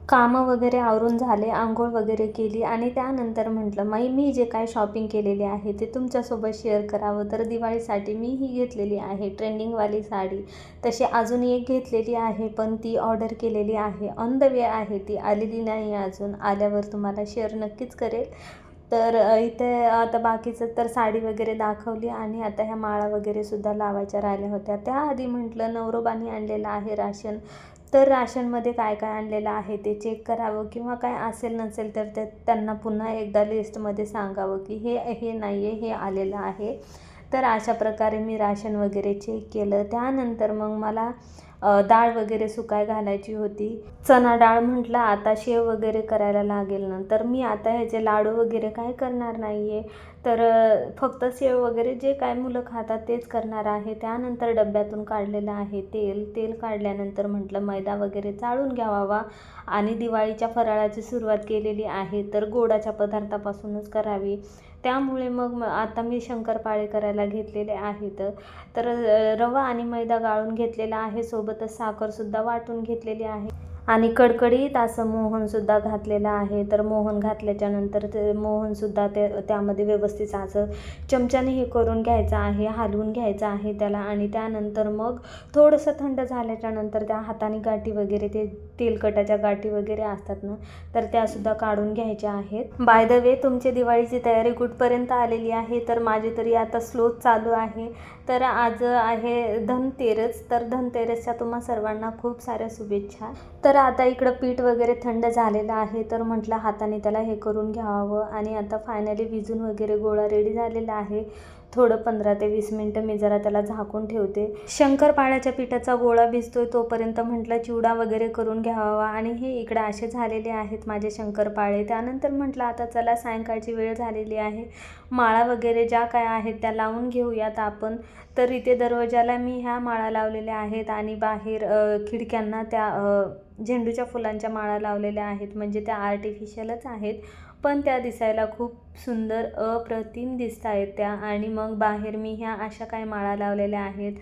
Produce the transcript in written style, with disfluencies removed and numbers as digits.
कामं वगैरे आवरून झाले, अंघोळ वगैरे केली आणि त्यानंतर म्हटलं मी जे काय शॉपिंग केलेली आहे ते तुमच्यासोबत शेअर करावं. तर दिवाळीसाठी मी ही घेतलेली आहे ट्रेंडिंगवाली साडी. तशी अजून एक घेतलेली आहे, पण ती ऑर्डर केलेली आहे. ऑन द वे आहे, ती आलेली नाही अजून. आल्यावर तुम्हाला शेअर नक्कीच करेल. तर इथे आता बाकीचं तर साडी वगैरे दाखवली आणि आता ह्या माळा वगैरेसुद्धा लावायच्या राहिल्या होत्या. त्याआधी म्हटलं नवरोबानी आणलेलं आहे राशन, तर राशनमध्ये काय काय आणलेलं आहे ते चेक करावं किंवा काय असेल नसेल तर ते त्यांना पुन्हा एकदा लिस्टमध्ये सांगावं की हे नाही आहे, हे आलेलं आहे. तर अशा प्रकारे मी राशन वगैरे चेक केलं. त्यानंतर मग मला डाळ वगैरे सुकाय घालायची होती. चणा डाळ म्हटलं आता शेव वगैरे करायला लागेल ना, तर मी आता ह्याचे लाडू वगैरे काय करणार नाही आहे. तर फक्त शेव वगैरे जे काय मुलं खातात तेच करणार आहे. त्यानंतर डब्यातून काढलेलं आहे तेल काढल्यानंतर म्हटलं मैदा वगैरे चाळून घ्यावा आणि दिवाळीच्या फराळाची सुरुवात केलेली आहे तर गोडाच्या पदार्थापासूनच करावी. त्यामुळे मग आता मी शंकरपाळे करायला घेतलेले आहेत. तर रवा आणि मैदा गाळून घेतलेला आहे, सोबतच साखरसुद्धा वाटून घेतलेली आहे आणि कडकडीत असं मोहनसुद्धा घातलेलं आहे. तर मोहन घातल्याच्या नंतर ते मोहनसुद्धा त्यामध्ये व्यवस्थित असं चमच्याने हे करून घ्यायचं आहे, हलवून घ्यायचं आहे त्याला आणि त्यानंतर मग थोडंसं थंड झाल्याच्या नंतर त्या हाताने गाठी वगैरे ते तेलकटाच्या गाठी वगैरे असतात ना, तर त्यासुद्धा काढून घ्यायच्या आहेत. बाय द वे तुमची दिवाळीची तयारी कुठपर्यंत आलेली आहे? तर माझी तरी आता स्लो चालू आहे. तर आज आहे धनतेरस, तर धनतेरसच्या तुम्हा सर्वांना खूप साऱ्या शुभेच्छा. तर आता इकडं पीठ वगैरे थंड झालेलं आहे, तर म्हटलं हाताने त्याला हे करून घ्यावं आणि आता फायनली भिजून वगैरे गोळा रेडी झालेला आहे. थोडं 15 ते 20 मिनटं मी जरा त्याला झाकून ठेवते. शंकरपाळ्याच्या पिठाचा गोळा भिजतोय तोपर्यंत म्हटलं चिवडा वगैरे करून घ्यावा आणि हे इकडे असे झालेले आहेत माझे शंकरपाळे. त्यानंतर म्हटलं आता चला सायंकाळची वेळ झालेली आहे, माळा वगैरे ज्या काय आहेत त्या लावून घेऊयात आपण. तर इथे दरवाजाला मी ह्या माळा लावलेल्या आहेत आणि बाहेर खिडक्यांना त्या झेंडूच्या फुलांच्या माळा लावलेल्या आहेत. म्हणजे त्या आर्टिफिशियलच आहेत, पण त्या दिसायला खूप सुंदर अप्रतिम दिसत आहेत त्या. आणि मग बाहेर मी ह्या अशा काय माळा लावलेल्या आहेत.